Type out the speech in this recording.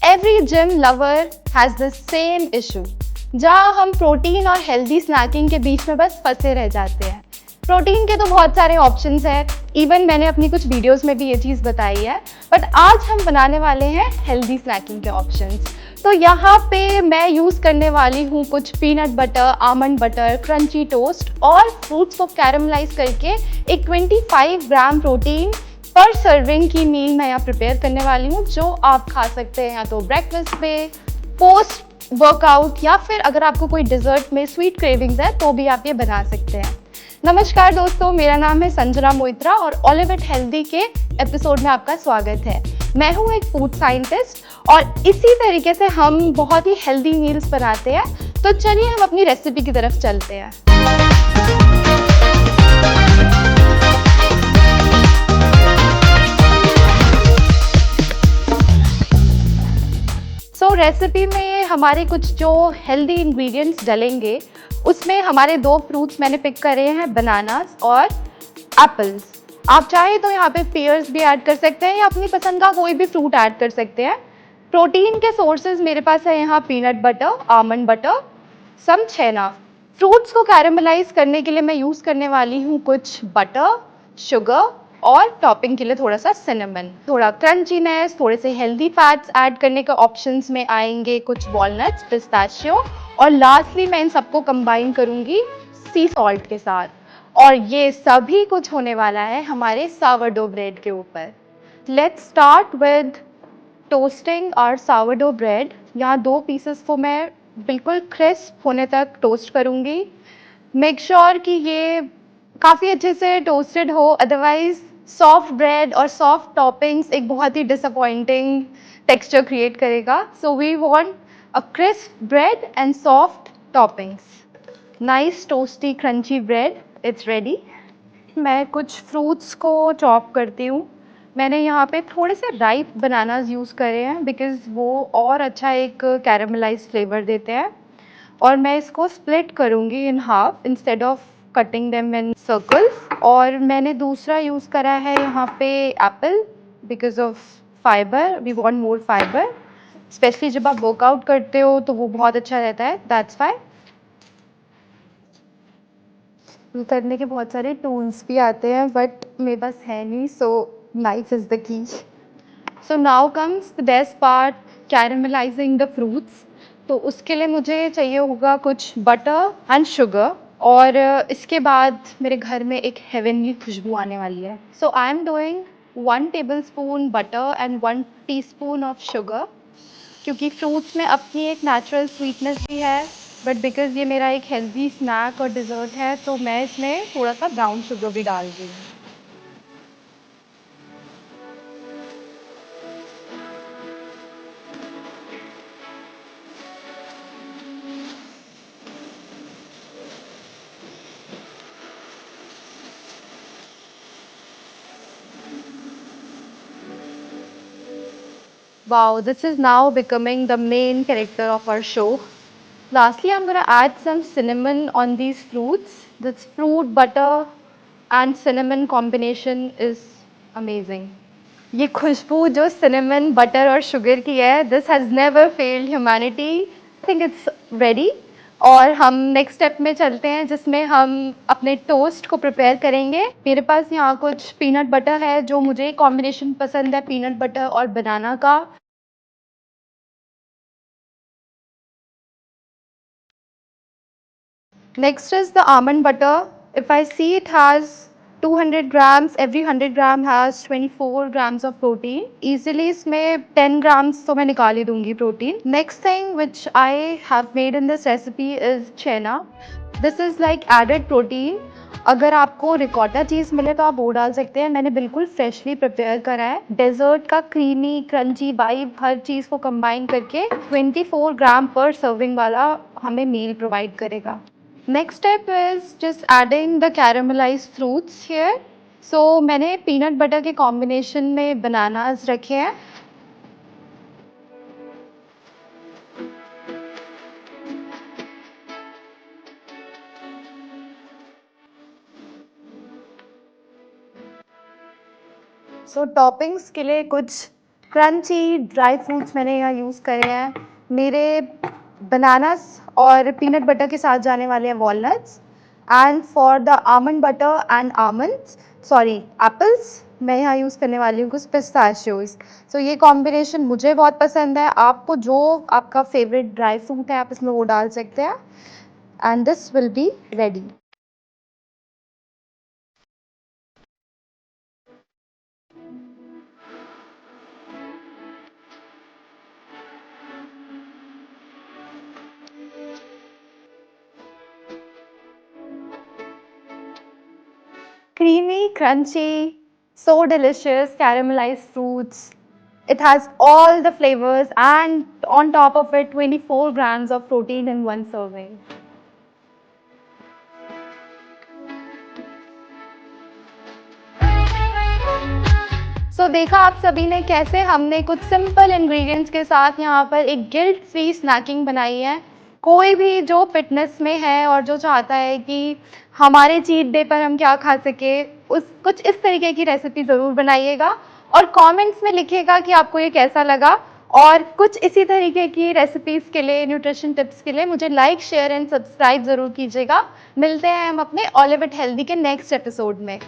Every gym lover has the same issue, जहाँ हम protein और हेल्दी स्नैकिंग के बीच में बस फंसे रह जाते हैं। प्रोटीन के तो बहुत सारे ऑप्शंस हैं, इवन मैंने अपनी कुछ वीडियोस में भी ये चीज़ बताई है, बट आज हम बनाने वाले हैं हेल्दी स्नैकिंग के ऑप्शंस। तो यहाँ पे मैं यूज़ करने वाली हूँ कुछ peanut butter, almond butter, crunchy toast और फ्रूट्स को कैरमलाइज करके एक 25 ग्राम प्रोटीन पर सर्विंग की मील मैं यहाँ प्रिपेयर करने वाली हूँ, जो आप खा सकते हैं या तो ब्रेकफास्ट पे, पोस्ट वर्कआउट, या फिर अगर आपको कोई डिज़र्ट में स्वीट क्रेविंग्स है तो भी आप ये बना सकते हैं। नमस्कार दोस्तों, मेरा नाम है संजना मोइत्रा और ऑलिव इट हेल्दी के एपिसोड में आपका स्वागत है। मैं हूँ एक फूड साइंटिस्ट और इसी तरीके से हम बहुत ही हेल्दी मील्स बनाते हैं। तो चलिए हम अपनी रेसिपी की तरफ चलते हैं। रेसिपी में हमारे कुछ जो हेल्दी इंग्रेडिएंट्स डलेंगे, उसमें हमारे दो फ्रूट्स मैंने पिक करे हैं, बनानास और एप्पल्स। आप चाहे तो यहाँ पे पेयर्स भी ऐड कर सकते हैं या अपनी पसंद का कोई भी फ्रूट ऐड कर सकते हैं। प्रोटीन के सोर्सेज मेरे पास है यहाँ पीनट बटर, आमंड बटर, सम छेना। फ्रूट्स को कैरेमलाइज करने के लिए मैं यूज़ करने वाली हूँ कुछ बटर, शुगर और टॉपिंग के लिए थोड़ा सा सिनेमन। थोड़ा क्रंचीनेस, थोड़े से हेल्दी फैट्स ऐड करने के ऑप्शंस में आएंगे कुछ वॉलनट्स, पिस्ताशियो, और लास्टली मैं इन सबको कंबाइन करूँगी सी सॉल्ट के साथ। और ये सभी कुछ होने वाला है हमारे सावरडो ब्रेड के ऊपर। लेट्स स्टार्ट विद टोस्टिंग और सावरडो ब्रेड। यहाँ दो पीसेस को मैं बिल्कुल क्रिस्प होने तक टोस्ट करूँगी। मेक श्योर कि ये काफ़ी अच्छे से टोस्टेड हो, अदरवाइज सॉफ्ट ब्रेड और सॉफ्ट टॉपिंग्स एक बहुत ही डिसअपॉइंटिंग टेक्सचर क्रिएट करेगा। So we want a crisp bread and soft toppings. Nice toasty crunchy bread, it's ready. मैं कुछ फ्रूट्स को चॉप करती हूँ। मैंने यहाँ पे थोड़े से राइप बनानास यूज़ करे हैं बिकॉज़ वो और अच्छा एक कैरेमलाइज फ्लेवर देते हैं। और मैं इसको स्प्लिट करूँगी in half instead of cutting them in circles. और मैंने दूसरा यूज़ करा है यहाँ पे apple, because of fibre, we want more fibre. Specially जब आप वर्कआउट करते हो तो वो बहुत अच्छा रहता है, दैट्स वाई। करने के बहुत सारे टूल्स भी आते हैं बट मेरे पास है नहीं, सो knife is the key. So now comes the best part, caramelising the fruits. तो उसके लिए मुझे चाहिए होगा कुछ बटर एंड शुगर, और इसके बाद मेरे घर में एक हेवनली खुशबू आने वाली है। So I am doing 1 tablespoon butter and 1 teaspoon of sugar, क्योंकि फ्रूट्स में अपनी एक नेचुरल स्वीटनेस भी है, बट बिकॉज ये मेरा एक हेल्दी स्नैक और डिज़र्ट है तो मैं इसमें थोड़ा सा ब्राउन शुगर भी डाल रही हूँ। Wow, this is now becoming the main character of our show. Lastly, I'm going to add some cinnamon on these fruits. This fruit, butter and cinnamon combination is amazing. ये खुशबू जो cinnamon, butter और sugar की है, this has never failed humanity. I think it's ready. और हम next step में चलते हैं जिसमें हम अपने टोस्ट को प्रिपेयर करेंगे। मेरे पास यहाँ कुछ पीनट बटर है, जो मुझे कॉम्बिनेशन पसंद है पीनट बटर और बनाना का। Next is the almond butter. If I see it has 200 grams, every 100 gram has 24 grams of protein. Easily इसमें 10 grams तो मैं निकाल ही दूंगी protein. Next thing which I have made in this recipe is chena. This is like added protein. अगर आपको रिकॉटा चीज़ मिले तो आप वो डाल सकते हैं, मैंने बिल्कुल फ्रेशली प्रिपेयर करा है। डेजर्ट का क्रीमी क्रंची वाइब हर चीज़ को कंबाइन करके 24 ग्राम पर सर्विंग वाला हमें मील प्रोवाइड करेगा। Next step is just adding the caramelized fruits here. So मैंने peanut butter के combination में bananas रखे हैं। So toppings के लिए कुछ क्रंची ड्राई फ्रूट्स मैंने यहाँ यूज़ करे हैं। मेरे बनानास और पीनट बटर के साथ जाने वाले हैं walnuts. And for the almond butter and almonds, sorry apples, मैं यहाँ यूज़ करने वाली हूँ कुछ पिस्ताशियोज़। सो ये कॉम्बिनेशन मुझे बहुत पसंद है। आपको जो आपका फेवरेट ड्राई फ्रूट है आप इसमें वो डाल सकते हैं। And this will be ready. Creamy, crunchy, so delicious, caramelized fruits. It has all the flavors and on top of it 24 grams of protein in one serving. देखा आप सभी ने कैसे हमने कुछ सिंपल इंग्रेडिएंट्स के साथ यहाँ पर एक गिल्ट फ्री स्नैकिंग बनाई है। कोई भी जो फिटनेस में है और जो चाहता है कि हमारे चीट डे पर हम क्या खा सके, उस कुछ इस तरीके की रेसिपी ज़रूर बनाइएगा और कमेंट्स में लिखिएगा कि आपको ये कैसा लगा। और कुछ इसी तरीके की रेसिपीज़ के लिए, न्यूट्रिशन टिप्स के लिए मुझे लाइक, शेयर एंड सब्सक्राइब ज़रूर कीजिएगा। मिलते हैं हम अपने ऑल इट हेल्दी के नेक्स्ट एपिसोड में।